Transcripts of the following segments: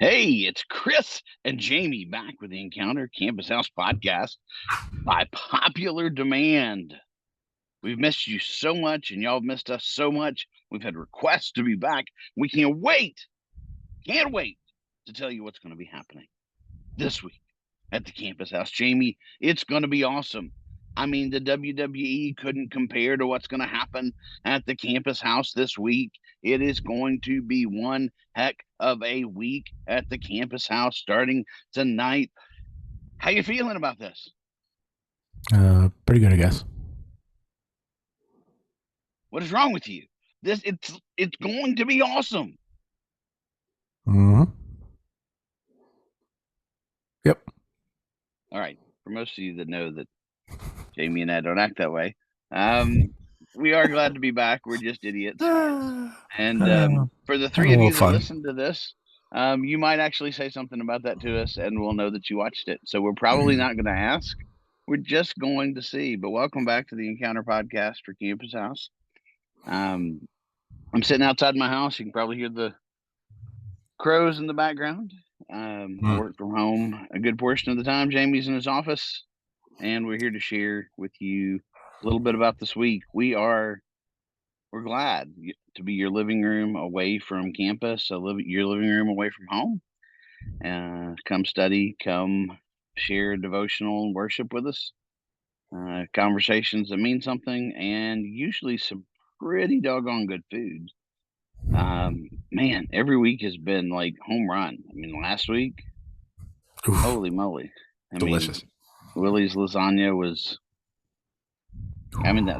Hey, it's Chris and Jamie back with the Encounter Campus House podcast by popular demand. We've missed you so much, and y'all have missed us so much. We've had requests to be back. We can't wait to tell you what's going to be happening this week at the Campus House. Jamie, it's going to be awesome. I mean, the WWE couldn't compare to what's going to happen at the Campus House this week. It is going to be one heck of a week at the Campus House starting tonight. How you feeling about this? Pretty good, I guess. What is wrong with you? It's going to be awesome. hmm Yep. All right. For most of you that know that Jamie and I don't act that way, we are glad to be back. We're just idiots. And for the Having three a of little you that fun. listen to this, you might actually say something about that to us, and we'll know that you watched it. So we're probably not going to ask. We're just going to see. But welcome back to the Encounter podcast for Campus House. I'm sitting outside my house. You can probably hear the crows in the background. I Mm. work from home a good portion of the time. Jamie's in his office, and we're here to share with you a little bit about this week. We're glad to be your living room away from campus, your living room away from home. Come study, come share devotional and worship with us. Conversations that mean something, and usually some pretty doggone good food. Man, every week has been like home run. I mean, last week, Oof, holy moly! I mean, delicious. Willie's lasagna was. I mean, it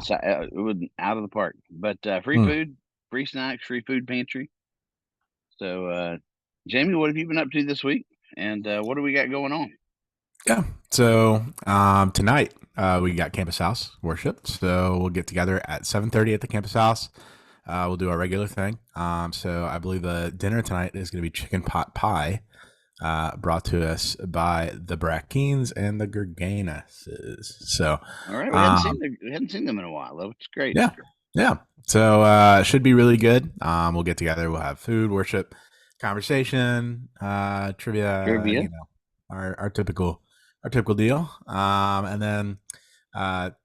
was out of the park. But free Mm. food, free snacks, free food pantry. So, Jamie, what have you been up to this week? And what do we got going on? Yeah. So tonight we got campus house worship. So we'll get together at 7:30 at the campus house. We'll do our regular thing. So I believe the dinner tonight is going to be chicken pot pie, brought to us by the Brackeens and the Gerganuses. So All right, um, we hadn't seen them in a while. That's great. yeah, yeah. So it should be really good. We'll get together. We'll have food, worship, conversation, trivia. Trivia. Our typical deal. And then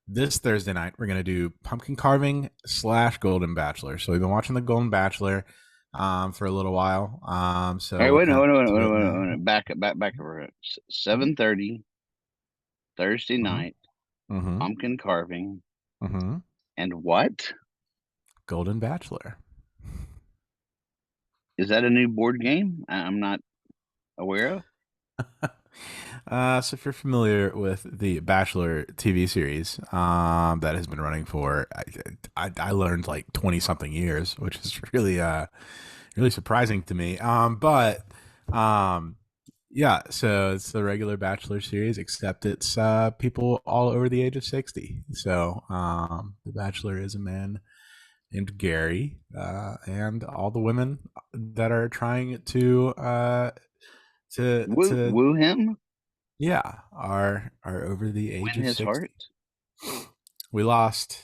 this Thursday night we're gonna do pumpkin carving / Golden Bachelor. So we've been watching the Golden Bachelor for a little while. All So right, we're wait, no, kind wait, of wait, into wait, it wait, now. wait, back over it. 7:30 Thursday Mm-hmm. night, Mm-hmm. pumpkin carving, Mm-hmm. and what Golden Bachelor. is that? A new board game? I'm not aware of. So if you're familiar with the Bachelor TV series, that has been running for, I learned like 20 something years, which is really surprising to me. Um, yeah, so it's the regular Bachelor series, except it's people all over the age of 60. So the Bachelor is a man named Gary, and all the women that are trying to Woo him, yeah, are over the age win of his heart. 60. We lost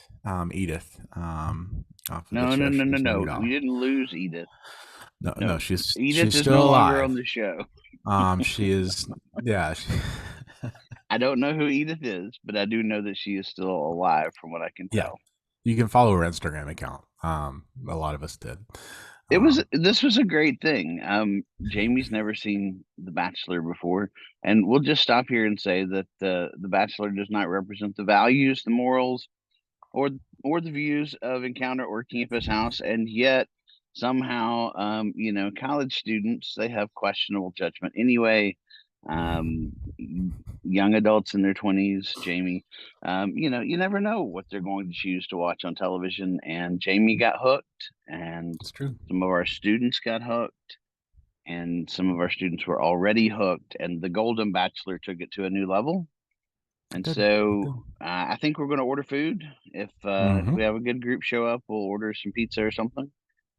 Edith off of the No, no, show. no, no, She's moved no. on. We didn't lose Edith. No, No, Edith she's is no still longer on alive. the show. She is, yeah. I don't know who Edith is, but I do know that she is still alive, from what I can Yeah. tell. You can follow her Instagram account. A lot of us did. This was a great thing. Jamie's never seen The Bachelor before, and we'll just stop here and say that The Bachelor does not represent the values, the morals, or the views of Encounter or Campus House, and yet somehow, college students, they have questionable judgment anyway. Um, Young adults in their 20s, Jamie, you never know what they're going to choose to watch on television. And Jamie got hooked, and It's true. some of our students got hooked, and some of our students were already hooked, and the Golden Bachelor took it to a new level. It And did. It so did. I think we're going to order food. If Mm-hmm. we have a good group show up, we'll order some pizza or something.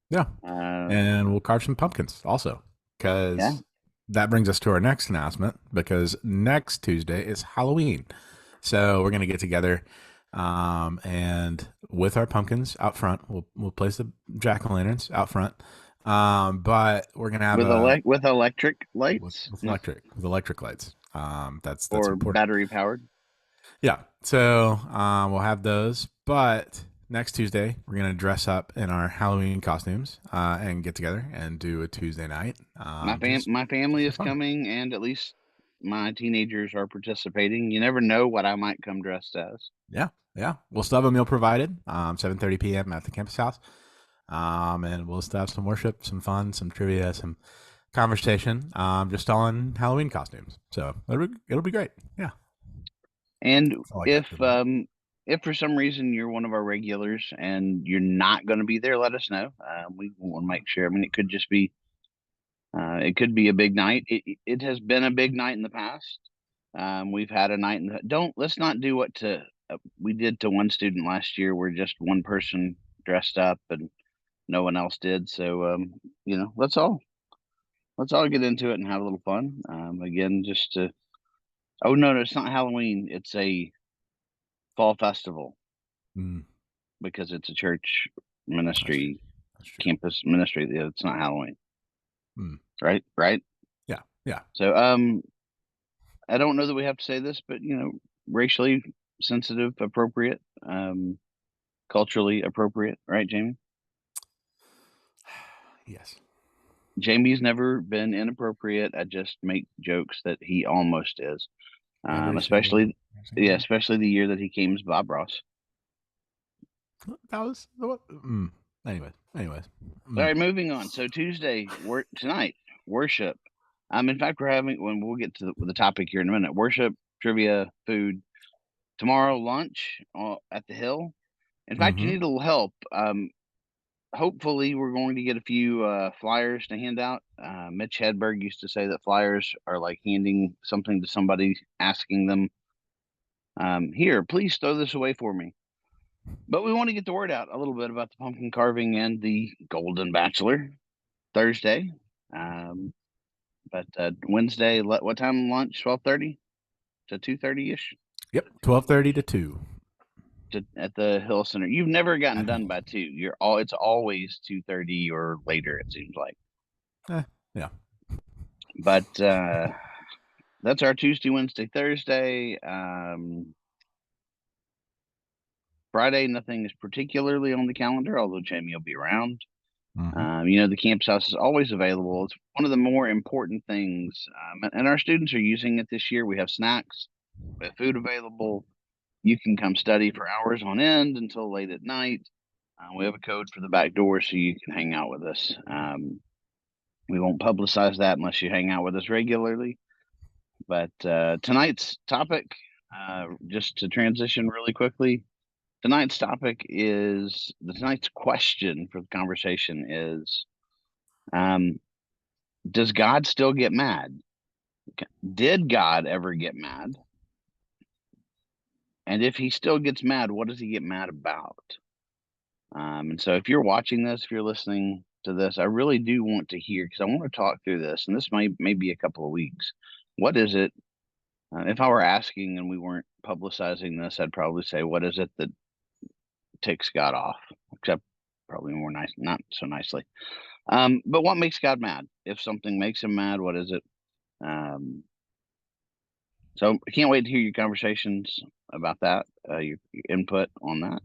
Yeah. Uh, And we'll carve some pumpkins also, yeah. because that brings us to our next announcement, because next Tuesday is Halloween. So we're gonna get together, and with our pumpkins out front, we'll place the jack o' lanterns out front, But we're gonna have a with electric lights, with electric lights. That's or important. battery powered. Yeah. So we'll have those. But next Tuesday, we're going to dress up in our Halloween costumes and get together and do a Tuesday night. My family Just for is fun. coming, and at least my teenagers are participating. You never know what I might come dressed as. Yeah. Yeah. We'll still have a meal provided, 7:30 p.m. at the campus house. And we'll still have some worship, some fun, some trivia, some conversation, just on Halloween costumes. So it'll be great. Yeah. And That's all I got if today. if for some reason you're one of our regulars and you're not going to be there, let us know. We want to make sure. I mean, it could be a big night. It has been a big night in the past. We've had a night in the don't let's not do what to we did to one student last year where just one person dressed up and no one else did. So let's all get into it and have a little fun. Again, just to oh no, it's not Halloween. It's a fall festival Mm, because it's a church that's true. ministry, That's true. campus ministry. Yeah, it's not Halloween, Mm, right? Right. yeah. Yeah. So I don't know that we have to say this, but racially sensitive, appropriate, culturally appropriate, right, Jamie? Yes. Jamie's never been inappropriate. I just make jokes that he almost is. Every single, Especially every single yeah, one. especially the year that he came as Bob Ross. That was the what? Anyways. All Mm. right, moving on. So Tuesday, tonight, worship. In fact, we're having when we'll get to the topic here in a minute. Worship, trivia, food. Tomorrow, lunch at the Hill. In fact, you Mm-hmm. need a little help. Hopefully, we're going to get a few flyers to hand out. Mitch Hedberg used to say that flyers are like handing something to somebody, asking them, "Here, please throw this away for me." But we want to get the word out a little bit about the pumpkin carving and the Golden Bachelor Thursday. Um, but Wednesday, what time lunch? 12:30 to 2:30 ish Yep. 12:30 to 2 at the Hill Center. You've never gotten at the done Hills. by 2. It's always 2:30 or later. It seems like. Yeah. But that's our Tuesday, Wednesday, Thursday. Friday, nothing is particularly on the calendar, although Jamie will be around. Mm-hmm. The campus house is always available. It's one of the more important things, and our students are using it this year. We have snacks, we have food available. You can come study for hours on end until late at night. We have a code for the back door so you can hang out with us. We won't publicize that unless you hang out with us regularly. But tonight's topic, just to transition really quickly, tonight's question for the conversation is, does God still get mad? Did God ever get mad? And if he still gets mad, what does he get mad about? And so if you're watching this, if you're listening to this, I really do want to hear, because I want to talk through this, and this may be a couple of weeks. What is it? If I were asking and we weren't publicizing this, I'd probably say, what is it that ticks God off? Except probably more nice, not so nicely. But what makes God mad? If something makes him mad, what is it? So I can't wait to hear your conversations about that, your input on that.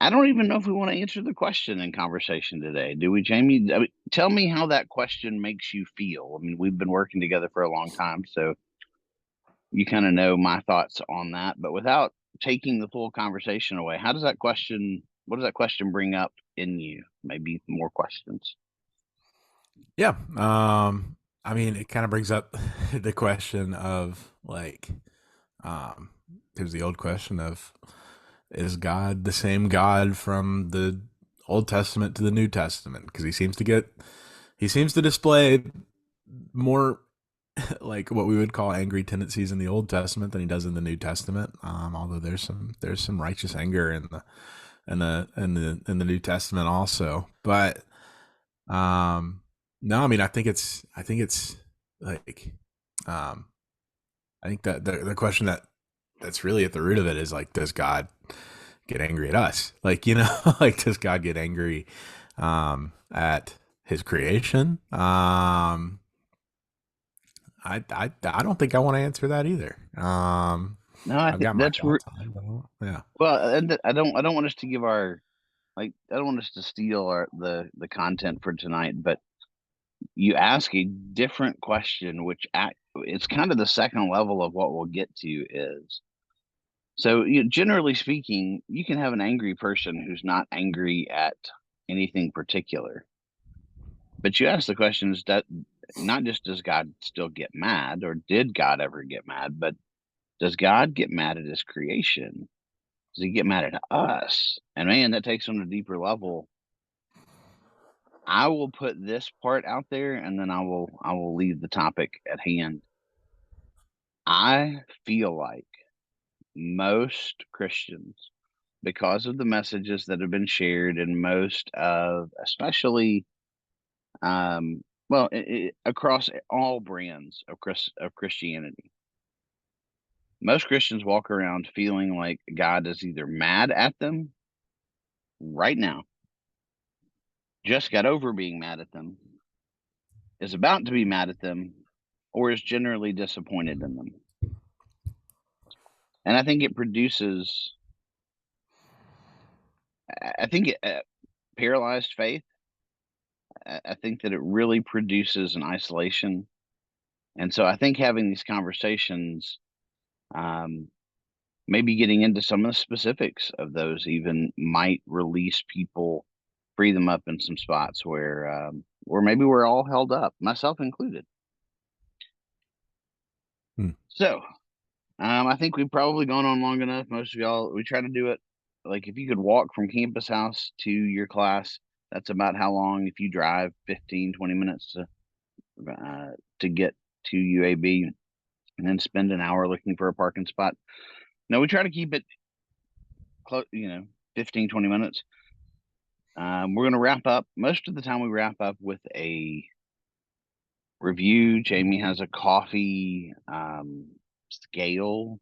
I don't even know if we want to answer the question in conversation today, do we, Jamie? I mean, tell me how that question makes you feel. I mean, we've been working together for a long time, so you kind of know my thoughts on that. But without taking the full conversation away, what does that question bring up in you? Maybe more questions. Yeah. I mean, it kind of brings up the question of like, um, there's the old question of, is God the same God from the Old Testament to the New Testament? Because he seems to display more like what we would call angry tendencies in the Old Testament than he does in the New Testament. Although there's some righteous anger in the New Testament also. But no, I mean I think it's like I think that the question that's really at the root of it is like, does God get angry at us? Like, like does God get angry at his creation? I don't think I want to answer that either. No, I I've think got my thoughts on it, but yeah. well, and I don't want us to give our like I don't want us to steal the content for tonight, but you ask a different question, which it's kind of the second level of what we'll get to is. So, generally speaking, you can have an angry person who's not angry at anything particular. But you ask the question is that not just does God still get mad or did God ever get mad, but does God get mad at his creation? Does he get mad at us? And man, that takes on a deeper level. I will put this part out there and then I will leave the topic at hand. I feel like most Christians, because of the messages that have been shared and most of especially well across all brands of Christianity, most Christians walk around feeling like God is either mad at them right now, just got over being mad at them, is about to be mad at them, or is generally disappointed in them. And I think it produces, I think it paralyzed faith. I think that it really produces an isolation. And so I think having these conversations, um, maybe getting into some of the specifics of those even might release people, free them up in some spots where maybe we're all held up, myself included. Hmm. So I think we've probably gone on long enough. Most of y'all, we try to do it. Like if you could walk from campus house to your class, that's about how long. If you drive 15, 20 minutes to get to UAB and then spend an hour looking for a parking spot. No, we try to keep it close, 15, 20 minutes. We're going to wrap up. Most of the time we wrap up with a review. Jamie has a coffee scale.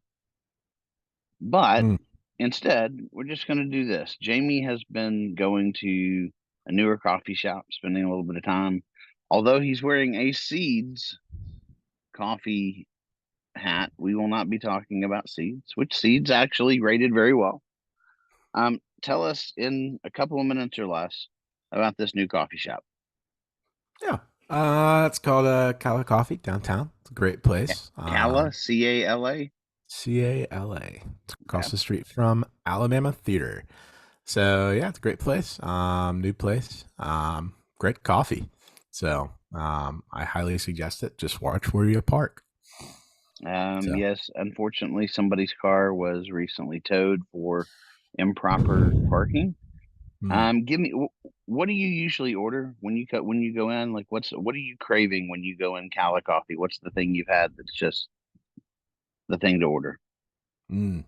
But Hmm. instead, we're just going to do this. Jamie has been going to a newer coffee shop, spending a little bit of time. Although he's wearing a Seeds coffee hat, we will not be talking about Seeds, which Seeds actually rated very well. Tell us in a couple of minutes or less about this new coffee shop. Yeah. It's called Cala Coffee downtown. It's a great place. Cala, Cala. CALA. It's Okay. across the street from Alabama Theater. So yeah, it's a great place. New place. Great coffee. So I highly suggest it. Just watch where you park. So Yes, unfortunately, somebody's car was recently towed for improper parking. mm, Give me what do you usually order when you go in? Like, what are you craving when you go in Cala Coffee? What's the thing you've had that's just the thing to order? mm.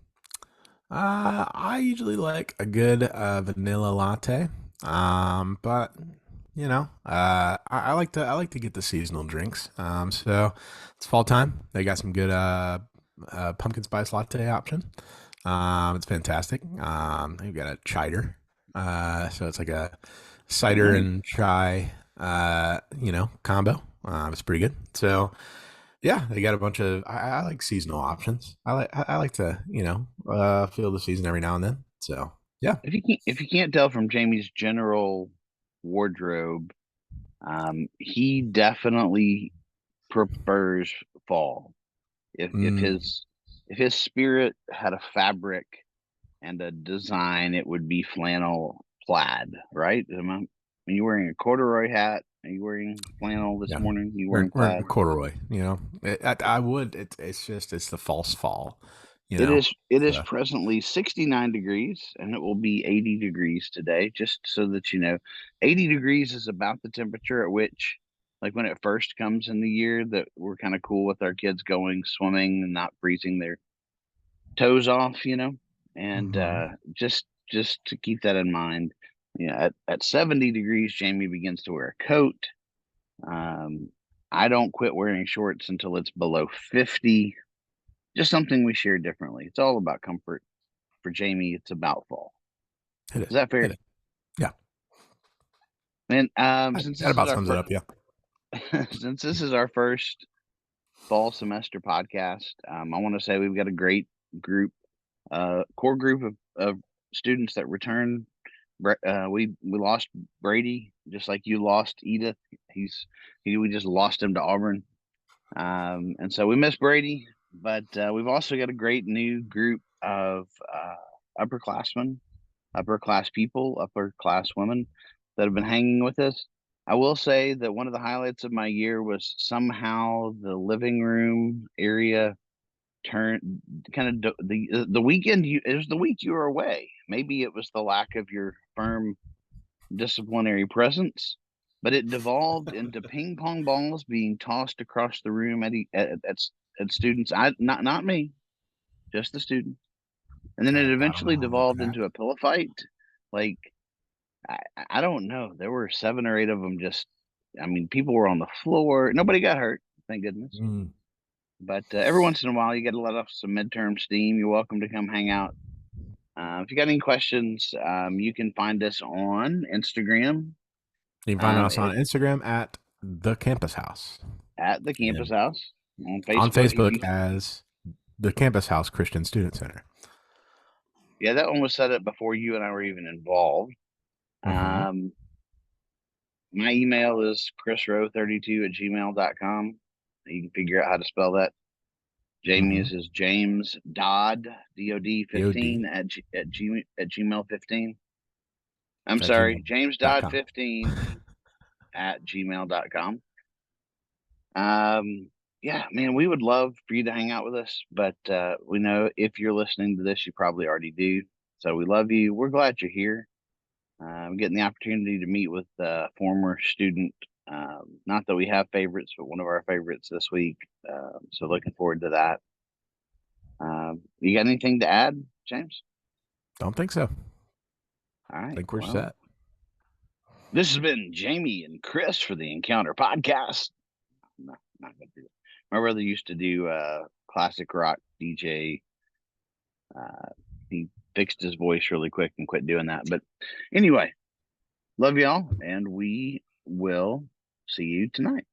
I usually like a good vanilla latte. But I like to get the seasonal drinks. So it's fall time. They got some good pumpkin spice latte option. It's fantastic. They've got a cider. So it's like a All cider right. and chai combo. It's pretty good. So yeah, they got a bunch of. I like seasonal options. I like to feel the season every now and then. So yeah. If you can't tell from Jamie's general wardrobe, he definitely prefers fall. If Mm, his spirit had a fabric and a design, it would be flannel plaid, right? Are you wearing a corduroy hat? Are you wearing flannel this yeah, morning? Are you we're wearing we're plaid? corduroy. I would. It's the false fall. You It know. is it is So presently 69 degrees and it will be 80 degrees today, just so that you know. 80 degrees is about the temperature at which like when it first comes in the year that we're kind of cool with our kids going swimming and not freezing their toes off, and hmm just to keep that in mind, at 70 degrees, Jamie begins to wear a coat. Um, I don't quit wearing shorts until it's below 50. Just something we share differently. It's all about comfort. for Jamie, it's about fall. It Is is. that fair? It is. Yeah. And since That this is about our sums it up. Yeah. since this is our first fall semester podcast, I want to say we've got a great group, core group of students that return. We lost Brady, just like you lost Edith. We just lost him to Auburn, and so we miss Brady. But we've also got a great new group of upperclassmen, upper class people, upper class women that have been hanging with us. I will say that one of the highlights of my year was somehow the living room area turned kind of the weekend. It was the week you were away. Maybe it was the lack of your firm disciplinary presence, but it devolved into ping pong balls being tossed across the room at students. I not me, just the students. And then it eventually devolved Okay. into a pillow fight. Like I don't know. There were 7 or 8 of them. Just, I mean, people were on the floor. Nobody got hurt, thank goodness. Mm. But every once in a while, you got to let off some midterm steam. You're welcome to come hang out. If you got any questions, you can find us on Instagram You can find us at, on Instagram at the Campus House, at the campus and house. On on Facebook, if Facebook you, as the Campus House Christian Student Center. yeah, that one was set up before you and I were even involved. Mm-hmm. My email is chrisrow32@gmail.com. You can figure out how to spell that. Mm-hmm. Jamie's is James Dodd, DOD DOD 15 at gmail 15. I'm at sorry, James Dodd gmail.com. 15 at gmail.com. Yeah, man, we would love for you to hang out with us, but we know if you're listening to this, you probably already do. So we love you. We're glad you're here. I'm getting the opportunity to meet with a former student. Not that we have favorites, but one of our favorites this week. So looking forward to that. You got anything to add, James? Don't think so. All right. Think we're Well, set. this has been Jamie and Chris for the Encounter podcast. No, not gonna do it. My brother used to do classic rock DJ. He fixed his voice really quick and quit doing that. But anyway, love y'all, and we will see you tonight.